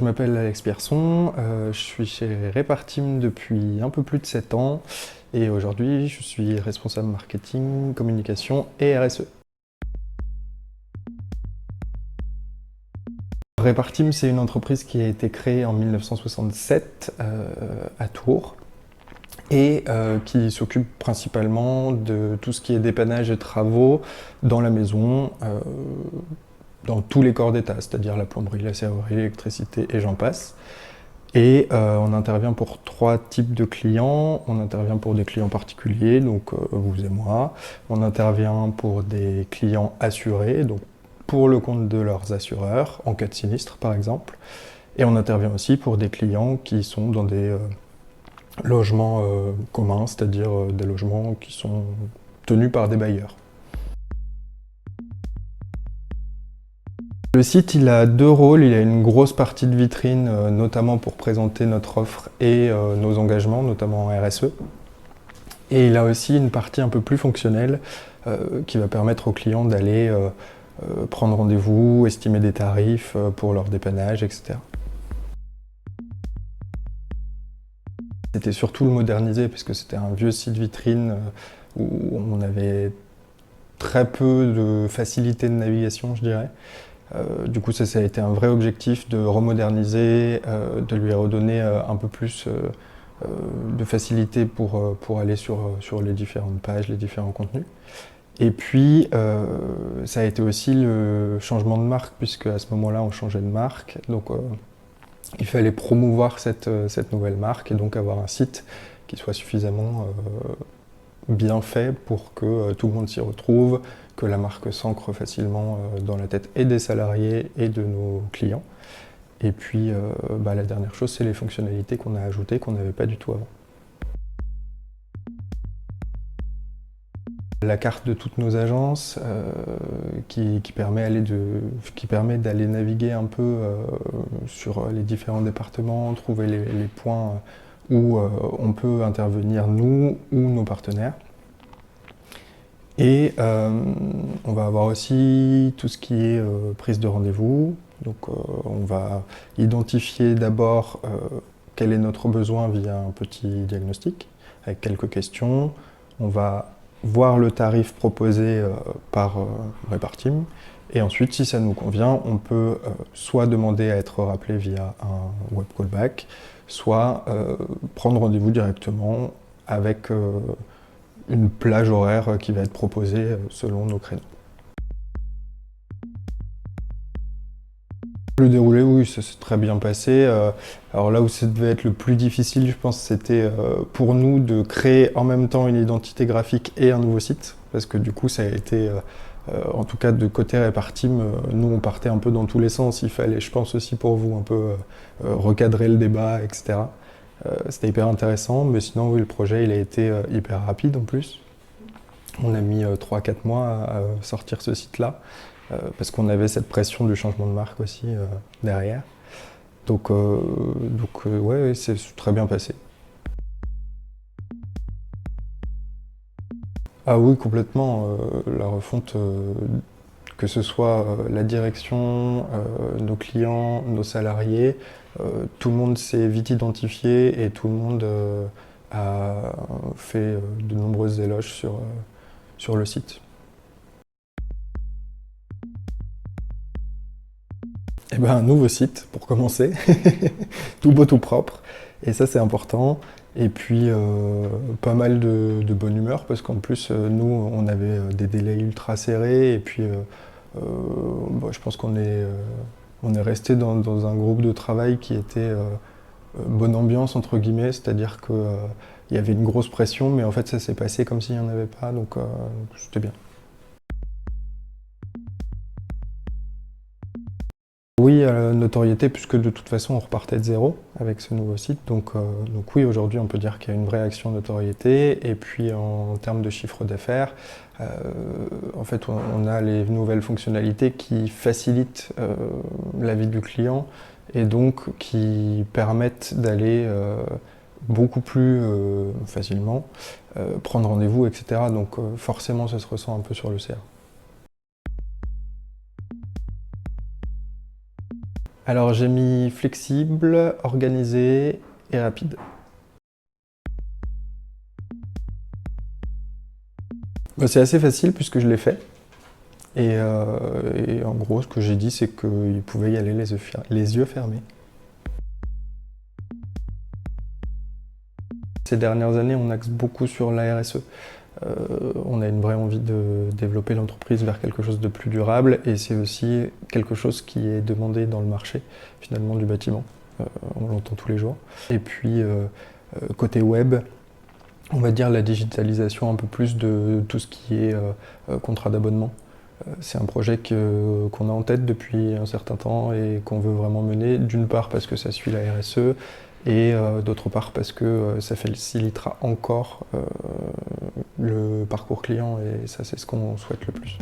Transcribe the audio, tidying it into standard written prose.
Je m'appelle Alex Pierson, je suis chez Repartim depuis un peu plus de 7 ans et aujourd'hui je suis responsable marketing, communication et RSE. Repartim, c'est une entreprise qui a été créée en 1967 à Tours et qui s'occupe principalement de tout ce qui est dépannage et travaux dans la maison, dans tous les corps d'état, c'est-à-dire la plomberie, la serrurerie, l'électricité et j'en passe. Et on intervient pour 3 types de clients. On intervient pour des clients particuliers, donc vous et moi. On intervient pour des clients assurés, donc pour le compte de leurs assureurs, en cas de sinistre par exemple. Et on intervient aussi pour des clients qui sont dans des logements communs, c'est-à-dire des logements qui sont tenus par des bailleurs. Le site, il a 2 rôles. Il a une grosse partie de vitrine, notamment pour présenter notre offre et nos engagements, notamment en RSE. Et il a aussi une partie un peu plus fonctionnelle qui va permettre aux clients d'aller prendre rendez-vous, estimer des tarifs pour leur dépannage, etc. C'était surtout le moderniser, puisque c'était un vieux site vitrine où on avait très peu de facilité de navigation, je dirais. Du coup, ça a été un vrai objectif de remoderniser, de lui redonner un peu plus de facilité pour aller sur les différentes pages, les différents contenus. Et puis, ça a été aussi le changement de marque, puisque à ce moment-là, on changeait de marque. Donc, il fallait promouvoir cette nouvelle marque et donc avoir un site qui soit suffisamment bien fait pour que tout le monde s'y retrouve, que la marque s'ancre facilement dans la tête et des salariés et de nos clients. Et puis la dernière chose, c'est les fonctionnalités qu'on a ajoutées qu'on n'avait pas du tout avant. La carte de toutes nos agences qui permet d'aller naviguer un peu sur les différents départements, trouver les points où on peut intervenir nous ou nos partenaires. Et on va avoir aussi tout ce qui est prise de rendez-vous. Donc on va identifier d'abord quel est notre besoin via un petit diagnostic avec quelques questions. On va voir le tarif proposé par Repartim. Et ensuite, si ça nous convient, on peut soit demander à être rappelé via un web callback, soit prendre rendez-vous directement avec une plage horaire qui va être proposée selon nos créneaux. Le déroulé, oui, ça s'est très bien passé. Alors là où ça devait être le plus difficile, je pense, c'était pour nous de créer en même temps une identité graphique et un nouveau site. Parce que du coup, ça a été, en tout cas de côté Repartim, nous on partait un peu dans tous les sens. Il fallait, je pense aussi pour vous, un peu recadrer le débat, etc. C'était hyper intéressant, mais sinon oui, le projet il a été hyper rapide en plus. On a mis 3-4 mois à sortir ce site-là, parce qu'on avait cette pression du changement de marque aussi derrière. Donc ouais, c'est très bien passé. Ah oui, complètement. La refonte, que ce soit la direction, nos clients, nos salariés, tout le monde s'est vite identifié et tout le monde a fait de nombreuses éloges sur le site. Eh ben, un nouveau site pour commencer, tout beau, tout propre, et ça c'est important. Et puis pas mal de bonne humeur parce qu'en plus nous on avait des délais ultra serrés et puis je pense on est resté dans un groupe de travail qui était bonne ambiance entre guillemets, c'est-à-dire que il y avait une grosse pression mais en fait ça s'est passé comme s'il n'y en avait pas, donc c'était bien. Oui, notoriété, puisque de toute façon on repartait de zéro avec ce nouveau site. Donc oui, aujourd'hui on peut dire qu'il y a une vraie action notoriété. Et puis en termes de chiffre d'affaires, en fait on a les nouvelles fonctionnalités qui facilitent la vie du client et donc qui permettent d'aller beaucoup plus facilement prendre rendez-vous, etc. Donc forcément ça se ressent un peu sur le CA. Alors j'ai mis flexible, organisé et rapide. Bah, c'est assez facile puisque je l'ai fait. Et en gros, ce que j'ai dit, c'est qu'il pouvait y aller les yeux fermés. Ces dernières années, on axe beaucoup sur la RSE. On a une vraie envie de développer l'entreprise vers quelque chose de plus durable et c'est aussi quelque chose qui est demandé dans le marché finalement du bâtiment. On l'entend tous les jours. Et puis côté web, on va dire la digitalisation un peu plus de tout ce qui est contrat d'abonnement. C'est un projet qu'on a en tête depuis un certain temps et qu'on veut vraiment mener, d'une part parce que ça suit la RSE et d'autre part parce que ça facilitera encore le parcours client et ça c'est ce qu'on souhaite le plus.